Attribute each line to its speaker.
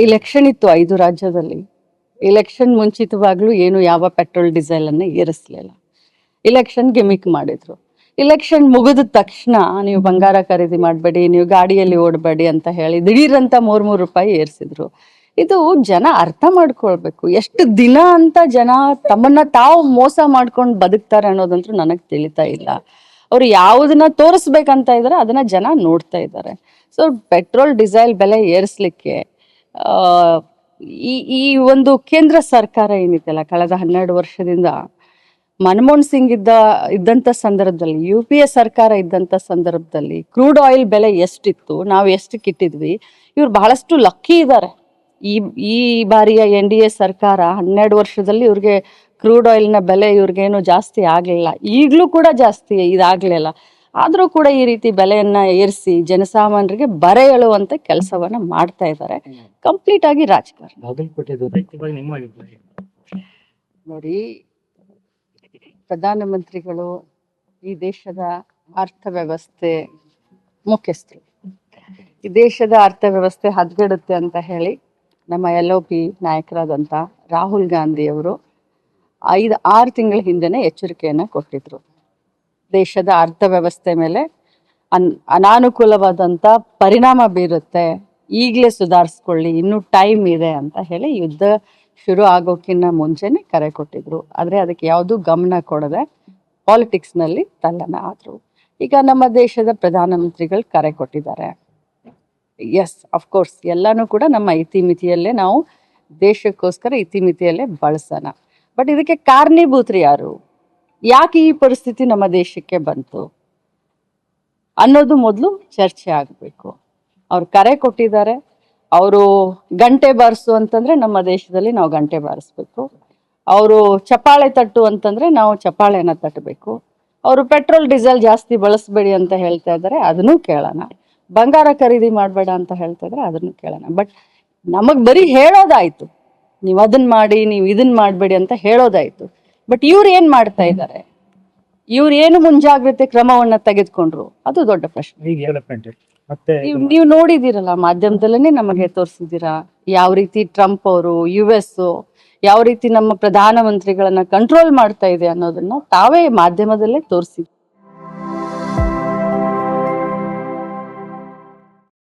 Speaker 1: Election ಇತ್ತು 5 ರಾಜ್ಯದಲ್ಲಿ. Election ಮುಂಚಿತವಾಗ್ಲೂ ಏನು ಯಾವ ಪೆಟ್ರೋಲ್ ಡೀಸೆಲ್ ಅನ್ನ ಏರಿಸ್ಲಿಲ್ಲ. ಇಲೆಕ್ಷನ್ ಗಿಮಿಕ್ ಮಾಡಿದ್ರು. ಇಲೆಕ್ಷನ್ ಮುಗಿದ ತಕ್ಷಣ ನೀವು ಬಂಗಾರ ಖರೀದಿ ಮಾಡಬೇಡಿ, ನೀವು ಗಾಡಿಯಲ್ಲಿ ಓಡಬೇಡಿ ಅಂತ ಹೇಳಿ ದಿಢೀರಂತ 3 ರೂಪಾಯಿ ಏರಿಸಿದ್ರು. ಇದು ಜನ ಅರ್ಥ ಮಾಡ್ಕೊಳ್ಬೇಕು. ಎಷ್ಟು ದಿನ ಅಂತ ಜನ ತಮ್ಮನ್ನ ತಾವು ಮೋಸ ಮಾಡ್ಕೊಂಡು ಬದುಕ್ತಾರೆ ಅನ್ನೋದಂತೂ ನನಗೆ ತಿಳಿತಾ ಇಲ್ಲ. ಅವ್ರು ಯಾವುದನ್ನ ತೋರಿಸ್ಬೇಕಂತ ಇದಾರೆ ಅದನ್ನ ಜನ ನೋಡ್ತಾ ಇದ್ದಾರೆ. ಸೊ ಪೆಟ್ರೋಲ್ ಡೀಸೆಲ್ ಬೆಲೆ ಏರಿಸ್ಲಿಕ್ಕೆ ಆ ಈ ಒಂದು ಕೇಂದ್ರ ಸರ್ಕಾರ ಏನಿದೆಯಲ್ಲ, ಕಳೆದ 12 ವರ್ಷದಿಂದ ಮನಮೋಹನ್ ಸಿಂಗ್ ಇದ್ದಂತ ಸಂದರ್ಭದಲ್ಲಿ, UPA ಸರ್ಕಾರ ಇದ್ದಂತ ಸಂದರ್ಭದಲ್ಲಿ ಕ್ರೂಡ್ ಆಯಿಲ್ ಬೆಲೆ ಎಷ್ಟಿತ್ತು, ನಾವು ಎಷ್ಟಕ್ಕೆ ಇಟ್ಟಿದ್ವಿ, ಇವ್ರು ಬಹಳಷ್ಟು ಲಕ್ಕಿ ಇದ್ದಾರೆ. ಈ ಬಾರಿಯ NDA ಸರ್ಕಾರ 12 ವರ್ಷದಲ್ಲಿ ಇವ್ರಿಗೆ ಕ್ರೂಡ್ ಆಯಿಲ್ನ ಬೆಲೆ ಇವ್ರಿಗೇನು ಜಾಸ್ತಿ ಆಗ್ಲಿಲ್ಲ. ಈಗಲೂ ಕೂಡ ಜಾಸ್ತಿ ಇದಾಗ್ಲಿಲ್ಲ. ಆದ್ರೂ ಕೂಡ ಈ ರೀತಿ ಬೆಲೆಯನ್ನ ಏರಿಸಿ ಜನಸಾಮಾನ್ಯರಿಗೆ ಬರೆ ಎಳುವಂತ ಕೆಲಸವನ್ನ ಮಾಡ್ತಾ ಇದ್ದಾರೆ. ಕಂಪ್ಲೀಟ್ ಆಗಿ ರಾಜಕಾರಣ. ನೋಡಿ, ಪ್ರಧಾನಮಂತ್ರಿಗಳು ಈ ದೇಶದ ಅರ್ಥವ್ಯವಸ್ಥೆ ಮುಖ್ಯಸ್ಥರು. ಈ ದೇಶದ ಅರ್ಥವ್ಯವಸ್ಥೆ ಹದಗೆಡುತ್ತೆ ಅಂತ ಹೇಳಿ ನಮ್ಮ LOP ನಾಯಕರಾದಂಥ ರಾಹುಲ್ ಗಾಂಧಿ ಅವರು 5-6 ತಿಂಗಳ ಹಿಂದೆನೆ ಎಚ್ಚರಿಕೆಯನ್ನ ಕೊಟ್ಟಿದ್ರು. ದೇಶದ ಅರ್ಥವ್ಯವಸ್ಥೆ ಮೇಲೆ ಅನಾನುಕೂಲವಾದಂಥ ಪರಿಣಾಮ ಬೀರುತ್ತೆ, ಈಗಲೇ ಸುಧಾರಿಸ್ಕೊಳ್ಳಿ, ಇನ್ನೂ ಟೈಮ್ ಇದೆ ಅಂತ ಹೇಳಿ ಯುದ್ಧ ಶುರು ಆಗೋಕ್ಕಿಂತ ಮುಂಚೆನೆ ಕರೆ ಕೊಟ್ಟಿದ್ರು. ಆದರೆ ಅದಕ್ಕೆ ಯಾವುದೂ ಗಮನ ಕೊಡದೆ ಪಾಲಿಟಿಕ್ಸ್ನಲ್ಲಿ ತಲ್ಲಣ ಆದರು. ಈಗ ನಮ್ಮ ದೇಶದ ಪ್ರಧಾನಮಂತ್ರಿಗಳು ಕರೆ ಕೊಟ್ಟಿದ್ದಾರೆ. ಎಸ್, ಅಫ್ಕೋರ್ಸ್ ಎಲ್ಲನೂ ಕೂಡ ನಮ್ಮ ಇತಿಮಿತಿಯಲ್ಲೇ ನಾವು ದೇಶಕ್ಕೋಸ್ಕರ ಇತಿಮಿತಿಯಲ್ಲೇ ಬಳಸೋಣ. ಬಟ್ ಇದಕ್ಕೆ ಕಾರಣೀಭೂತರು ಯಾರು, ಯಾಕೆ ಈ ಪರಿಸ್ಥಿತಿ ನಮ್ಮ ದೇಶಕ್ಕೆ ಬಂತು ಅನ್ನೋದು ಮೊದಲು ಚರ್ಚೆ ಆಗಬೇಕು. ಅವ್ರು ಕರೆ ಕೊಟ್ಟಿದ್ದಾರೆ. ಅವರು ಗಂಟೆ ಬಾರಿಸು ಅಂತಂದ್ರೆ ನಮ್ಮ ದೇಶದಲ್ಲಿ ನಾವು ಗಂಟೆ ಬಾರಿಸ್ಬೇಕು. ಅವರು ಚಪ್ಪಾಳೆ ತಟ್ಟು ಅಂತಂದ್ರೆ ನಾವು ಚಪ್ಪಾಳೆನ ತಟ್ಟಬೇಕು. ಅವರು ಪೆಟ್ರೋಲ್ ಡೀಸೆಲ್ ಜಾಸ್ತಿ ಬಳಸಬೇಡಿ ಅಂತ ಹೇಳ್ತಾ ಇದ್ದಾರೆ, ಅದನ್ನು ಕೇಳೋಣ. ಬಂಗಾರ ಖರೀದಿ ಮಾಡಬೇಡ ಅಂತ ಹೇಳ್ತಾ ಇದ್ದಾರೆ, ಅದನ್ನು ಕೇಳೋಣ. ಬಟ್ ನಮಗ್ ಬರೀ ಹೇಳೋದಾಯ್ತು, ನೀವು ಅದನ್ನ ಮಾಡಿ, ನೀವು ಇದನ್ನ ಮಾಡಬೇಡಿ ಅಂತ ಹೇಳೋದಾಯ್ತು. ಬಟ್ ಇವ್ರು ಏನ್ ಮಾಡ್ತಾ ಇದ್ದಾರೆ, ಇವ್ರು ಏನು ಮುಂಜಾಗ್ರತೆ ಕ್ರಮವನ್ನ ತೆಗೆದುಕೊಂಡ್ರು, ಅದು ದೊಡ್ಡ ಪ್ರಶ್ನೆ. ನೀವು ನೋಡಿದಿರಲ್ಲ, ಮಾಧ್ಯಮದಲ್ಲೇ ನಮಗೆ ತೋರಿಸಿದ್ದೀರಾ ಯಾವ ರೀತಿ ಟ್ರಂಪ್ ಅವರು, US ಯಾವ ರೀತಿ ನಮ್ಮ ಪ್ರಧಾನಮಂತ್ರಿಗಳನ್ನ ಕಂಟ್ರೋಲ್ ಮಾಡ್ತಾ ಇದೆ ಅನ್ನೋದನ್ನ ತಾವೇ ಮಾಧ್ಯಮದಲ್ಲೇ ತೋರಿಸಿದ್ರು.